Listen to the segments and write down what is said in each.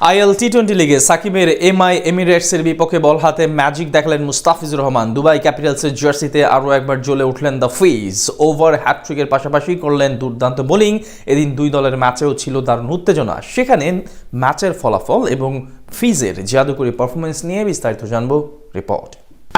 IL টি-20 লিগে সাকিবের MI এমিরেটসের বিপক্ষে বল হাতে ম্যাজিক দেখালেন মুস্তাফিজুর রহমান। দুবাই ক্যাপিটালসের জার্সিতে আরও একবার জ্বলে উঠলেন দ্য ফিজ। ওভার হ্যাটট্রিকের পাশাপাশি করলেন দুর্দান্ত বোলিং। এদিন দুই দলের ম্যাচেও ছিল দারুণ উত্তেজনা। সেখানে ম্যাচের ফলাফল এবং ফিজের জাদুকরী পারফরমেন্স নিয়ে বিস্তারিত জানব রিপোর্ট।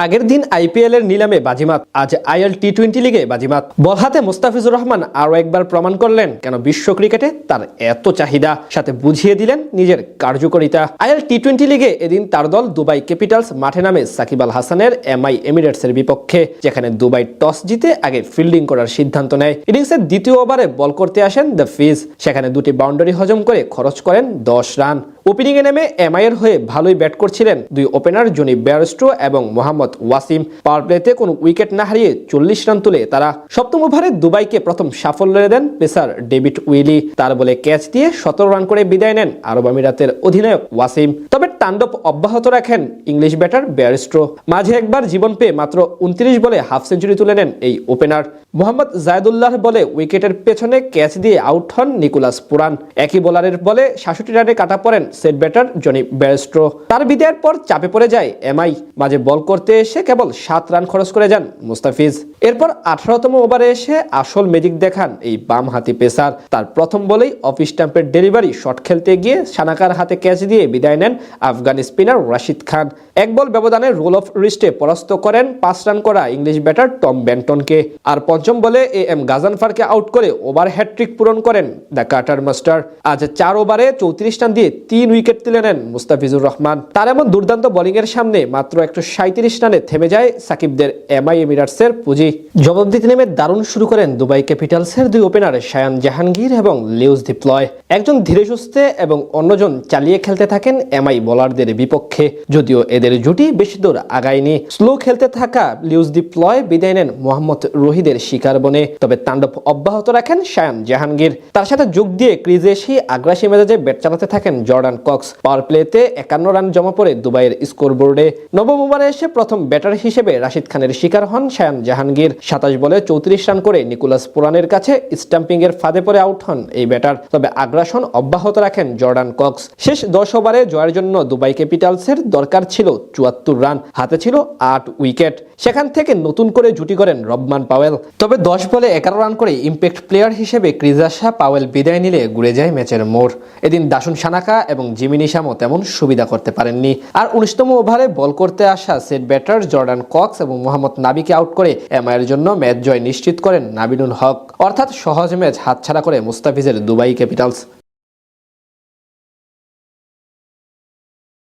আগের দিন আইপিএল এর নিলামে বাজিমাত, আজ আইএল টি-20 লিগে বাজিমাত। বল হাতে মুস্তাফিজুর রহমান আরও একবার প্রমাণ করলেন কেন বিশ্ব ক্রিকেটে তার এত চাহিদা, সাথে বুঝিয়ে দিলেন নিজের কার্যকারিতা। আইএল টি-20 লিগে এদিন তার দল দুবাই ক্যাপিটালস মাঠে নামে সাকিব আল হাসানের এমআই এমিরেটসের বিপক্ষে, যেখানে দুবাই টস জিতে আগে ফিল্ডিং করার সিদ্ধান্ত নেয়। ইনিংসের দ্বিতীয় ওভারে বল করতে আসেন দ্য ফিজ। সেখানে দুটি বাউন্ডারি হজম করে খরচ করেন 10 রান। ওপেনিংয়ে নেমে এমআই এর হয়ে ভালোই ব্যাট করছিলেন দুই ওপেনার জনি বেয়ারস্টো এবং মোহাম্মদ ওয়াসিম। পাওয়ার প্লেতে কোনো উইকেট না হারিয়ে 40 রান তুলে তারা সপ্তম ওভারে দুবাইকে প্রথম সাফল্য দেন পেসার ডেভিড উইলি। তার বলে ক্যাচ দিয়ে 17 রান করে বিদায় নেন আরব আমিরাতের অধিনায়ক ওয়াসিম। তবে তাণ্ডব অব্যাহত রাখেন ইংলিশ ব্যাটার বেয়ারস্টো। মাঝে একবার জীবন পেয়ে মাত্র 29 বলে হাফ সেঞ্চুরি তুলে নেন এই ওপেনার। মোহাম্মদ জায়দুল্লাহ বলে উইকেটের পেছনে ক্যাচ দিয়ে আউট হন নিকোলাস পুরান। একই বোলারের বলে 66 রানে কাটা পড়েন সেট ব্যাটার জনি বেয়ারস্টো। তার বিদায়ের পর চাপে পড়ে যায় এমআই। মাঝে বল করতে এসে কেবল 7 রান খরচ করে যান মুস্তাফিজ। এরপর 18তম ওভারে এসে আসল ম্যাজিক দেখান এই বাম হাতি পেসার। তার প্রথম বলেই অফ স্টাম্পের ডেলিভারি শট খেলতে গিয়ে সানাকার হাতে ক্যাচ দিয়ে বিদায় নেন আফগান স্পিনার রাশিদ খান। এক বল ব্যবধানে রোল অফ রিস্টে পরাস্ত করেন 5 রান করা ইংলিশ ব্যাটার টম বেন্টনকে। আর পঞ্চম বলে এম গাজানফারকে আউট করে ওভার হ্যাটট্রিক পূরণ করেন দ্য কাটার মাস্টার। আজ 4 ওভারে 34 রান দিয়ে 3 উইকেট তুলে নেন মুস্তাফিজুর রহমান। তার এমন দুর্দান্ত বোলিং এর সামনে মাত্র 137 রানে থেমে যায় সাকিবদের এমআই এমিরেটসের পুঁজি। জবাব দিতে নেমে দারুণ শুরু করেন দুবাই ক্যাপিটালসের দুই ওপেনার শায়ান জাহাঙ্গীর এবং লিউস ডিপ্লয়। একজন ধীরে সুস্থে এবং অন্যজন চালিয়ে খেলতে থাকেন এমআই বোলারদের বিপক্ষে। যদিও এদের জুটি বেশি দূর আগায়নি। স্লো খেলতে থাকা লিউস ডিপ্লয় বিদায় নেন মোহাম্মদ রহিদের শিকার বনে। তবে তাণ্ডব অব্যাহত রাখেন শায়ান জাহাঙ্গীর। তার সাথে যোগ দিয়ে ক্রিজে এসে আগ্রাসী মেজাজে ব্যাট চালাতে থাকেন জর্ডান কক্স। পাওয়ার প্লেতে 51 রান জমা পড়ে দুবাইয়ের স্কোরবোর্ডে। নবম ওভারে এসে প্রথম ব্যাটার হিসেবে রাশিদ খানের শিকার হন শায়ান জাহাঙ্গীর। 27 বলে 34 রান করে নিকোলাস পুরানের কাছে স্টাম্পিং এর ফাঁদে পড়ে আউট হন এই ব্যাটার। তবে আগ্রাসন অব্যাহত রাখেন জর্ডান কক্স। শেষ 10 ওভারে জয়ের জন্য দুবাই ক্যাপিটালসের দরকার ছিল 74 রান, হাতে ছিল 8 উইকেট। সেখান থেকে নতুন করে জুটি করেন রবমান পাওয়েল। তবে 10 বলে 11 রান করে ইম্প্যাক্ট প্লেয়ার হিসেবে ক্রিজে আসা পাওয়েল বিদায় নিলে ঘুরে যায় ম্যাচের মোড়। এদিন দাসুন সানাকা এবং জিমি নিশামও তেমন সুবিধা করতে পারেননি। আর 19তম ওভারে বল করতে আসা সেট ব্যাটার জর্ডান কক্স এবং মোহাম্মদ নাবিকে আউট করে এমআইয়ের জন্য ম্যাচ জয় নিশ্চিত করেন নাবিনুল হক। অর্থাৎ সহজ ম্যাচ হাতছাড়া করে মুস্তাফিজের দুবাই ক্যাপিটালস।